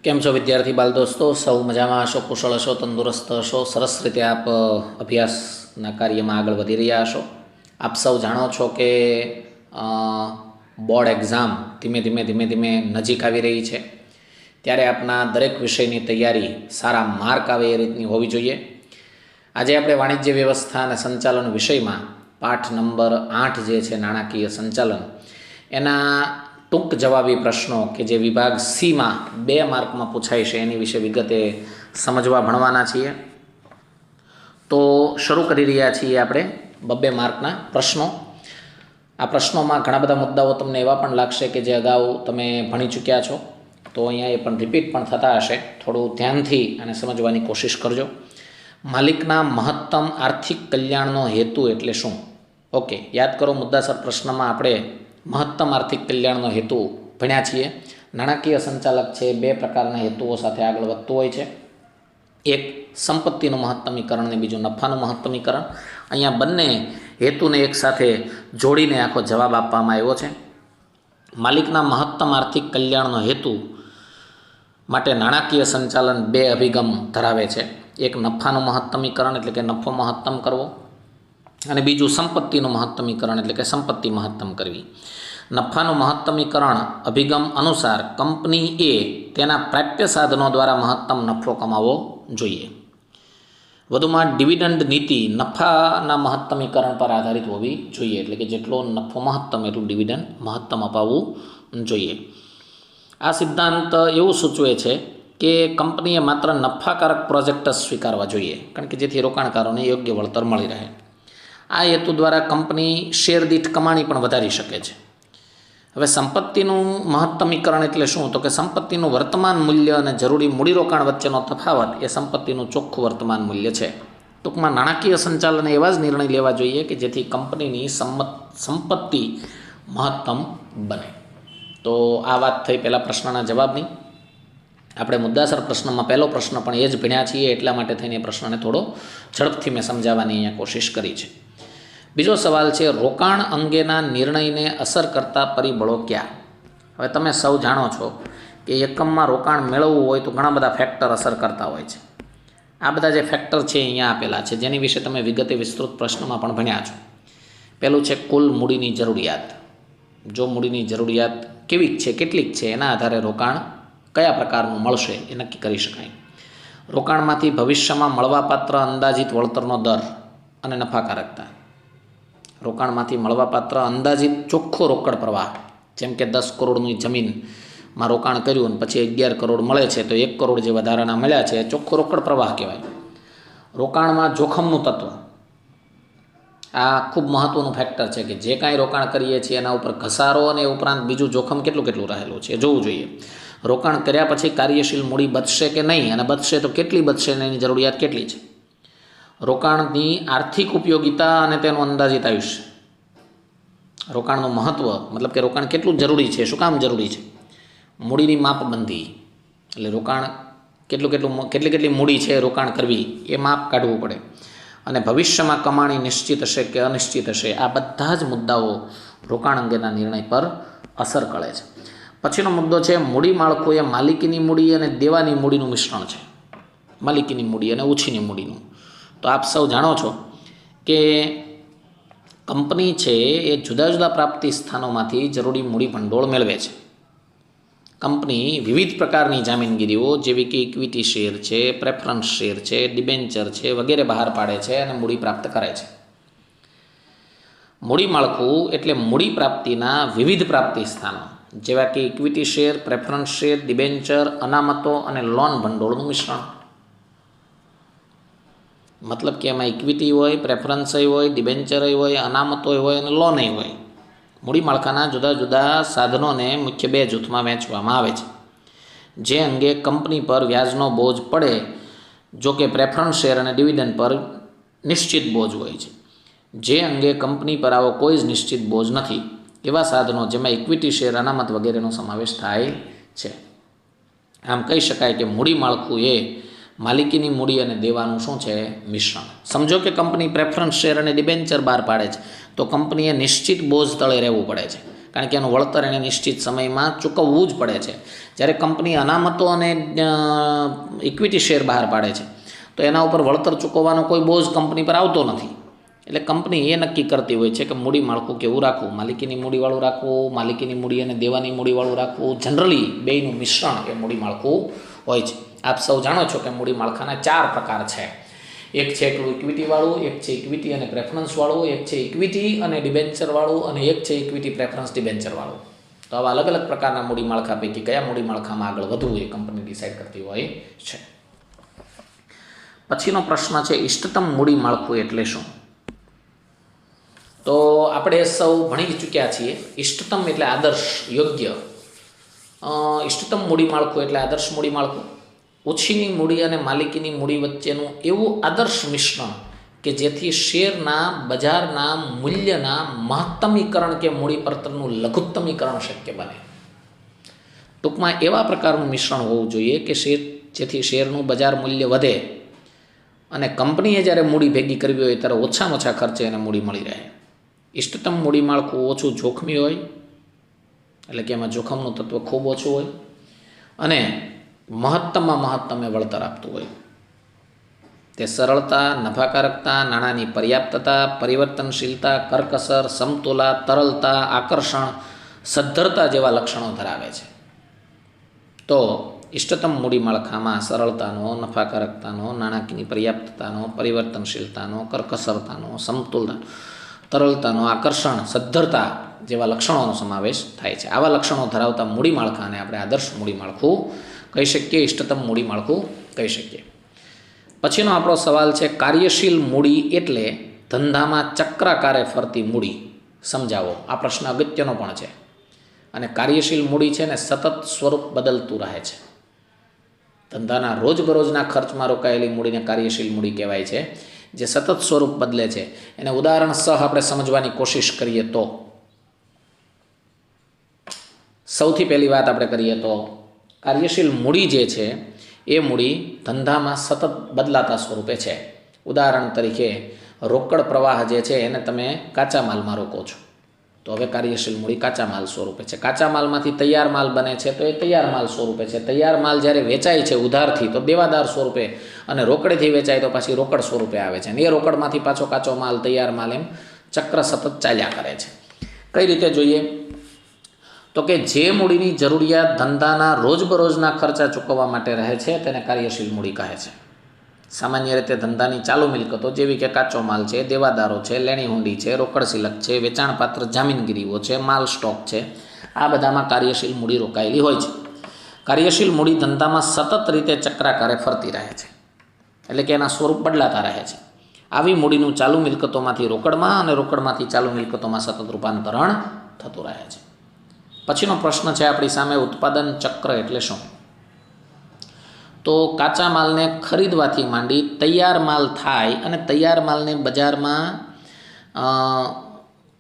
કેમ છો વિદ્યાર્થી બાલ દોસ્તો? સૌ મજામાં હશો, કુશળ હશો, તંદુરસ્ત હશો, સરસ રીતે આપ અભ્યાસના કાર્યમાં આગળ વધી રહ્યા હશો. આપ સૌ જાણો છો કે બોર્ડ એક્ઝામ ધીમે ધીમે નજીક આવી રહી છે. ત્યારે આપના દરેક વિષયની તૈયારી સારા માર્ક આવે એ રીતની હોવી જોઈએ. આજે આપણે વાણિજ્ય વ્યવસ્થા અને સંચાલન વિષયમાં પાઠ નંબર 8 જે છે નાણાકીય સંચાલન, એના ટૂંક જવાબી પ્રશ્નો કે જે વિભાગ સીમાં 2 માર્કમાં પૂછાય છે એની વિશે વિગતે સમજવા ભણવાના છીએ. તો શરૂ કરી રહ્યા છીએ આપણે 2 માર્કના પ્રશ્નો. આ પ્રશ્નોમાં ઘણા બધા મુદ્દાઓ તમને એવા પણ લાગશે કે જે અગાઉ તમે ભણી ચૂક્યા છો, તો અહીંયા એ પણ રિપીટ પણ થતા હશે. થોડું ધ્યાનથી અને સમજવાની કોશિશ કરજો. માલિકના મહત્તમ આર્થિક કલ્યાણનો હેતુ એટલે શું? ઓકે, યાદ કરો, મુદ્દાસર પ્રશ્નમાં આપણે મહત્તમ આર્થિક કલ્યાણનો હેતુ ભણ્યા છીએ. નાણાકીય સંચાલક છે 2 પ્રકારના હેતુઓ સાથે આગળ વધતું હોય છે. એક સંપત્તિનું મહત્તમીકરણ અને બીજું નફાનું મહત્તમીકરણ. અહીંયા બંને હેતુને એકસાથે જોડીને આખો જવાબ આપવામાં આવ્યો છે. માલિકના મહત્તમ આર્થિક કલ્યાણનો હેતુ માટે નાણાકીય સંચાલન 2 અભિગમ ધરાવે છે. એક નફાનું મહત્તમીકરણ એટલે કે નફો મહત્તમ કરવો, અને બીજું સંપત્તિનું મહત્તમીકરણ એટલે કે સંપત્તિ મહત્તમ કરવી. નફાનું મહત્તમીકરણ અભિગમ અનુસાર કંપની એ તેના પ્રાપ્ય સાધનો દ્વારા મહત્તમ નફો કમાવવો જોઈએ. વધુમાં ડિવિડન્ડ નીતિ નફાના મહત્તમીકરણ પર આધારિત હોવી જોઈએ, એટલે કે જેટલો નફો મહત્તમ એટલું ડિવિડન્ડ મહત્તમ અપાવવું જોઈએ. આ સિદ્ધાંત એવું સૂચવે છે કે કંપનીએ માત્ર નફાકારક પ્રોજેક્ટ જ સ્વીકારવા જોઈએ, કારણ કે જેથી રોકાણકારોને યોગ્ય વળતર મળી રહે. આ હેતુ દ્વારા કંપની શેર દીઠ કમાણી પણ વધારી શકે છે. હવે સંપત્તિનું મહત્તમીકરણ એટલે શું? તો કે સંપત્તિનું વર્તમાન મૂલ્ય અને જરૂરી મૂડીરોકાણ વચ્ચેનો તફાવત એ સંપત્તિનું ચોખ્ખું વર્તમાન મૂલ્ય છે. ટૂંકમાં નાણાકીય સંચાલને એવા જ નિર્ણય લેવા જોઈએ કે જેથી કંપનીની સંપત્તિ મહત્તમ બને. તો આ વાત થઈ પહેલા પ્રશ્નના જવાબની. આપણે મુદ્દાસર પ્રશ્નમાં પહેલો પ્રશ્ન પણ એ જ ભણ્યા છીએ, એટલા માટે થઈને એ પ્રશ્નને થોડો ઝડપથી મેં સમજાવવાની અહીંયા કોશિશ કરી છે. બીજો સવાલ છે, રોકાણ અંગેના નિર્ણયને અસર કરતા પરિબળો કયા? હવે તમે સૌ જાણો છો કે એકમમાં રોકાણ મેળવવું હોય તો ઘણા બધા ફેક્ટર અસર કરતા હોય છે. આ બધા જે ફેક્ટર છે અહીંયા આપેલા છે, જેની વિશે તમે વિગતે વિસ્તૃત પ્રશ્નમાં પણ ભણ્યા છો. પહેલું છે કુલ મૂડીની જરૂરિયાત. જો મૂડીની જરૂરિયાત કેવી છે, કેટલીક છે, એના આધારે રોકાણ કયા પ્રકારનું મળશે એ નક્કી કરી શકાય. રોકાણમાંથી ભવિષ્યમાં મળવાપાત્ર અંદાજિત વળતરનો દર અને નફાકારકતા. રોકાણમાંથી મળવાપાત્ર અંદાજિત ચોખ્ખો રોકડ પ્રવાહ, જેમ કે 10 કરોડની જમીનમાં રોકાણ કર્યું અને પછી 11 કરોડ મળે છે, તો 1 કરોડ જે વધારાના મળ્યા છે એ ચોખ્ખો રોકડ પ્રવાહ કહેવાય. રોકાણમાં જોખમનું તત્વ, આ ખૂબ મહત્ત્વનું ફેક્ટર છે કે જે કાંઈ રોકાણ કરીએ છીએ એના ઉપર ઘસારો અને ઉપરાંત બીજું જોખમ કેટલું રહેલું છે એ જોવું જોઈએ. રોકાણ કર્યા પછી કાર્યશીલ મૂડી બચશે કે નહીં, અને બચશે તો કેટલી બચશે અને એની જરૂરિયાત કેટલી છે. રોકાણની આર્થિક ઉપયોગિતા અને તેનું અંદાજિત આયુષ્ય. રોકાણનું મહત્ત્વ મતલબ કે રોકાણ કેટલું જરૂરી છે, શું કામ જરૂરી છે. મૂડીની માપબંધી, એટલે રોકાણ કેટલી મૂડી છે રોકાણ કરવી એ માપ કાઢવું પડે. અને ભવિષ્યમાં કમાણી નિશ્ચિત હશે કે અનિશ્ચિત હશે, આ બધા જ મુદ્દાઓ રોકાણ અંગેના નિર્ણય પર અસર કરે છે. પછીનો મુદ્દો છે મૂડી માળખું એ માલિકીની મૂડી અને દેવાની મૂડીનું મિશ્રણ છે. માલિકીની મૂડી અને ઉછીની મૂડીનું. તો આપ સૌ જાણો છો કે કંપની છે એ જુદા જુદા પ્રાપ્તિ સ્થાનોમાંથી જરૂરી મૂડી ભંડોળ મેળવે છે. કંપની વિવિધ પ્રકારની જામીનગીરીઓ જેવી કે ઇક્વિટી શેર છે, પ્રેફરન્સ શેર છે, ડિબેન્ચર છે વગેરે બહાર પાડે છે અને મૂડી પ્રાપ્ત કરે છે. મૂડી માળખું એટલે મૂડી પ્રાપ્તિના વિવિધ પ્રાપ્તિ સ્થાનો જેવા કે equity share, preference share, debenture, અનામતો અને લોન ભંડોળનું મિશ્રણ. મતલબ કે એમાં ઇક્વિટી હોય, પ્રેફરન્સ હોય, ડિબેન્ચર હોય, અનામતો હોય અને લોન હોય. મૂડી માળખાના જુદા જુદા સાધનોને મુખ્ય 2 જૂથમાં વહેંચવામાં આવે છે. જે અંગે કંપની પર વ્યાજનો બોજ પડે, જો કે પ્રેફરન્સ શેર અને ડિવિડન્ડ પર નિશ્ચિત બોજ હોય છે. જે અંગે કંપની પર આવો કોઈ જ નિશ્ચિત બોજ નથી, એવા સાધનો જેમાં ઇક્વિટી શેર, અનામત વગેરેનો સમાવેશ થાય છે. આમ કહી શકાય કે મૂડી માળખું એ માલિકીની મૂડી અને દેવાનું શું છે, મિશ્રણ. સમજો કે કંપની પ્રેફરન્સ શેર અને ડિબેન્ચર બહાર પાડે છે, તો કંપનીએ નિશ્ચિત બોજ તળે રહેવું પડે છે. કારણ કે એનું વળતર એને નિશ્ચિત સમયમાં ચૂકવવું જ પડે છે. જ્યારે કંપની અનામતો અને ઇક્વિટી શેર બહાર પાડે છે તો એના ઉપર વળતર ચૂકવવાનો કોઈ બોજ કંપની પર આવતો નથી. એટલે કંપની એ નક્કી કરતી હોય છે કે મૂડી માળખું કેવું રાખવું, માલિકીની મૂડીવાળું રાખવું, માલિકીની મૂડી અને દેવાની મૂડીવાળું રાખવું. જનરલી બેયનું મિશ્રણ એ મૂડી માળખું હોય છે. આપ સૌ જાણો છો કે મૂડી માળખાના 4 પ્રકાર છે. એક છે એકલું ઇક્વિટીવાળું, એક છે ઇક્વિટી અને પ્રેફરન્સવાળું, એક છે ઇક્વિટી અને ડિબેન્ચરવાળું, અને એક છે ઇક્વિટી પ્રેફરન્સ ડિબેન્ચરવાળું. તો આવા અલગ અલગ પ્રકારના મૂડી માળખા પૈકી કયા મૂડી માળખામાં આગળ વધવું એ કંપની ડિસાઇડ કરતી હોય છે. પછીનો પ્રશ્ન છે ઇષ્ટતમ મૂડી માળખું એટલે શું? તો આપણે સૌ ભણી ચૂક્યા છીએ. ઇષ્ટતમ એટલે આદર્શ, યોગ્ય. ઇષ્ટતમ મૂડી માળખું એટલે આદર્શ મૂડી માળખું. ઓછીની મૂડી અને માલિકીની મૂડી વચ્ચેનું એવું આદર્શ મિશ્રણ કે જેથી શેરના બજારના મૂલ્યના મહત્તમીકરણ કે મૂડી પડતરનું લઘુત્તમીકરણ શક્ય બને. ટૂંકમાં એવા પ્રકારનું મિશ્રણ હોવું જોઈએ કે જેથી શેરનું બજાર મૂલ્ય વધે અને કંપનીએ જ્યારે મૂડી ભેગી કરવી હોય ત્યારે ઓછામાં ઓછા ખર્ચે એને મૂડી મળી રહે. ઇષ્ટતમ મૂડી માળખું ઓછું જોખમી હોય, એટલે કે એમાં જોખમનું તત્વ ખૂબ ઓછું હોય અને મહત્તમમાં મહત્તમે વળતર આપતું હોય. તે સરળતા, નફાકારકતા, નાણાંની પર્યાપ્તતા, પરિવર્તનશીલતા, કરકસર, સમતુલા, તરલતા, આકર્ષણ, સદ્ધરતા જેવા લક્ષણો ધરાવે છે. તો ઇષ્ટતમ મૂડી માળખામાં સરળતાનો, નફાકારકતાનો, નાણાકીયની પર્યાપ્તતાનો, પરિવર્તનશીલતાનો, કરકસરતાનો, સમતુલતા, તરલતાનો, આકર્ષણ, સદ્ધરતા જેવા લક્ષણોનો સમાવેશ થાય છે. આવા લક્ષણો ધરાવતા મૂડી માળખાને આપણે આદર્શ મૂડી માળખું કહી શકીએ, ઇષ્ટતમ મૂડી માળખું કહી શકીએ. પછીનો આપણો સવાલ છે કાર્યશીલ મૂડી એટલે ધંધામાં ચક્રાકારે ફરતી મૂડી. સમજાવો. આ પ્રશ્ન અગત્યનો પણ છે. અને કાર્યશીલ મૂડી છે ને સતત સ્વરૂપ બદલતું રહે છે. ધંધાના રોજબરોજના ખર્ચમાં રોકાયેલી મૂડીને કાર્યશીલ મૂડી કહેવાય છે, જે સતત સ્વરૂપ બદલે છે. એને ઉદાહરણ સહ આપણે સમજવાની કોશિશ કરીએ તો સૌથી પહેલી વાત આપણે કરીએ તો કાર્યશીલ મૂડી જે છે એ મૂડી ધંધામાં સતત બદલાતા સ્વરૂપે છે. ઉદાહરણ તરીકે રોકડ પ્રવાહ જે છે એને તમે કાચા માલમાં રોકો છો તો હવે કાર્યશીલ મૂડી કાચા માલ સ્વરૂપે છે. કાચા માલમાંથી તૈયાર માલ બને છે તો એ તૈયાર માલ સ્વરૂપે છે. તૈયાર માલ જ્યારે વેચાય છે ઉધારથી તો દેવાદાર સ્વરૂપે, અને રોકડેથી વેચાય તો પાછી રોકડ સ્વરૂપે આવે છે. અને એ રોકડમાંથી પાછો કાચો માલ, તૈયાર માલ, એમ ચક્ર સતત ચાલ્યા કરે છે. કઈ રીતે જોઈએ તો કે જે મૂડીની જરૂરિયાત ધંધાના રોજબરોજના ખર્ચા ચૂકવવા માટે રહે છે તેને કાર્યશીલ મૂડી કહે છે. સામાન્ય રીતે ધંધાની ચાલુ મિલકતો જેવી કે કાચો માલ છે, દેવાદારો છે, લેણી હુંડી છે, રોકડ સિલક છે, વેચાણપાત્ર જામીનગીરીઓ છે, માલ સ્ટોક છે, આ બધામાં કાર્યશીલ મૂડી રોકાયેલી હોય છે. કાર્યશીલ મૂડી ધંધામાં સતત રીતે ચક્રાકારે ફરતી રહે છે, એટલે કે એના સ્વરૂપ બદલાતા રહે છે. આવી મૂડીનું ચાલુ મિલકતોમાંથી રોકડમાં અને રોકડમાંથી ચાલુ મિલકતોમાં સતત રૂપાંતરણ થતું રહે છે. પછીનો પ્રશ્ન છે આપણી સામે ઉત્પાદન ચક્ર એટલે શું? તો કાચા માલને ખરીદવાથી માંડી તૈયાર માલ થાય અને તૈયાર માલને બજારમાં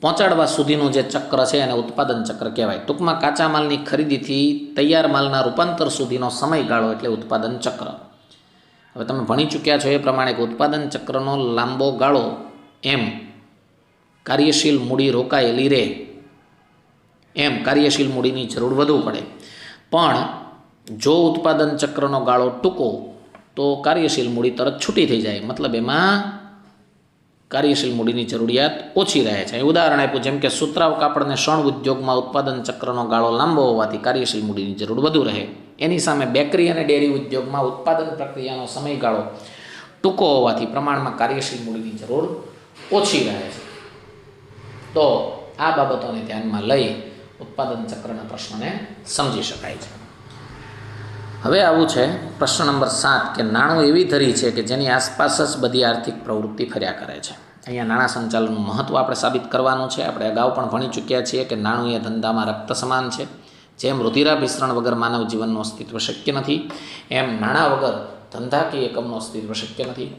પહોંચાડવા સુધીનું જે ચક્ર છે એને ઉત્પાદન ચક્ર કહેવાય. ટૂંકમાં કાચા માલની ખરીદીથી તૈયાર માલના રૂપાંતર સુધીનો સમયગાળો એટલે ઉત્પાદન ચક્ર. હવે તમે ભણી ચૂક્યા છો એ પ્રમાણે કે ઉત્પાદન ચક્રનો લાંબો ગાળો એમ કાર્યશીલ મૂડી રોકાયેલી રહે એમ કાર્યશીલ મૂડીની જરૂર વધુ પડે. પણ જો ઉત્પાદન ચક્રનો ગાળો ટૂંકો તો કાર્યશીલ મૂડી તરત છૂટી થઈ જાય, મતલબ એમાં કાર્યશીલ મૂડીની જરૂરિયાત ઓછી રહે છે. ઉદાહરણ આપ્યું જેમ કે સુતરાઉ કાપડ અને શણ ઉદ્યોગમાં ઉત્પાદન ચક્રનો ગાળો લાંબો હોવાથી કાર્યશીલ મૂડીની જરૂર વધુ રહે. એની સામે બેકરી અને ડેરી ઉદ્યોગમાં ઉત્પાદન પ્રક્રિયાનો સમયગાળો ટૂંકો હોવાથી પ્રમાણમાં કાર્યશીલ મૂડીની જરૂર ઓછી રહે છે. તો આ બાબતોને ધ્યાનમાં લઈ ઉત્પાદન ચક્રના પ્રશ્નને સમજી શકાય છે. હવે આવું છે પ્રશ્ન નંબર 7 કે નાણું એવી ધરી છે કે જેની આસપાસ જ બધી આર્થિક પ્રવૃત્તિ ફર્યા કરે છે. અહીંયા નાણાં સંચાલનનું મહત્ત્વ આપણે સાબિત કરવાનું છે. આપણે અગાઉ પણ ભણી ચૂક્યા છીએ કે નાણું એ ધંધામાં રક્ત સમાન છે. જેમ રુધિરાભિસરણ વગર માનવ જીવનનું અસ્તિત્વ શક્ય નથી, એમ નાણાં વગર ધંધાકીય એકમનું અસ્તિત્વ શક્ય નથી.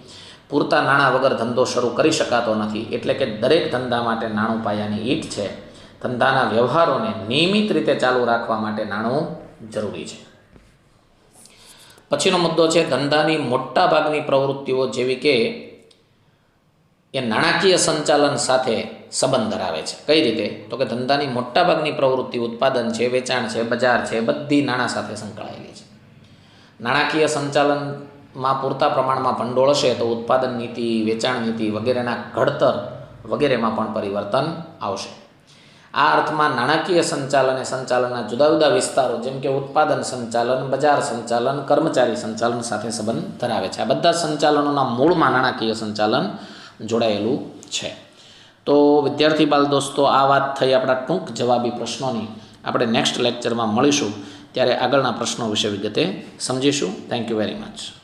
પૂરતા નાણાં વગર ધંધો શરૂ કરી શકાતો નથી. એટલે કે દરેક ધંધા માટે નાણું પાયાની ઈંટ છે. ધંધાના વ્યવહારોને નિયમિત રીતે ચાલુ રાખવા માટે નાણું જરૂરી છે. પછીનો મુદ્દો છે ધંધાની મોટા ભાગની પ્રવૃત્તિઓ જેવી કે એ નાણાકીય સંચાલન સાથે સંબંધ ધરાવે છે. કઈ રીતે? તો કે ધંધાની મોટાભાગની પ્રવૃત્તિ ઉત્પાદન છે, વેચાણ છે, બજાર છે, બધી નાણાં સાથે સંકળાયેલી છે. નાણાકીય સંચાલનમાં પૂરતા પ્રમાણમાં ભંડોળ હશે તો ઉત્પાદન નીતિ, વેચાણ નીતિ વગેરેના ઘડતર વગેરેમાં પણ પરિવર્તન આવશે. આ અર્થમાં નાણાકીય સંચાલન એ સંચાલનના જુદા જુદા વિસ્તારો જેમ કે ઉત્પાદન સંચાલન, બજાર સંચાલન, કર્મચારી સંચાલન સાથે સંબંધ ધરાવે છે. આ બધા સંચાલનોના મૂળમાં નાણાકીય સંચાલન જોડાયેલું છે. તો વિદ્યાર્થી બાલ દોસ્તો, આ વાત થઈ આપણા ટૂંક જવાબી પ્રશ્નોની. આપણે નેક્સ્ટ લેક્ચરમાં મળીશું ત્યારે આગળના પ્રશ્નો વિશે વિગતે સમજીશું. Thank you very much.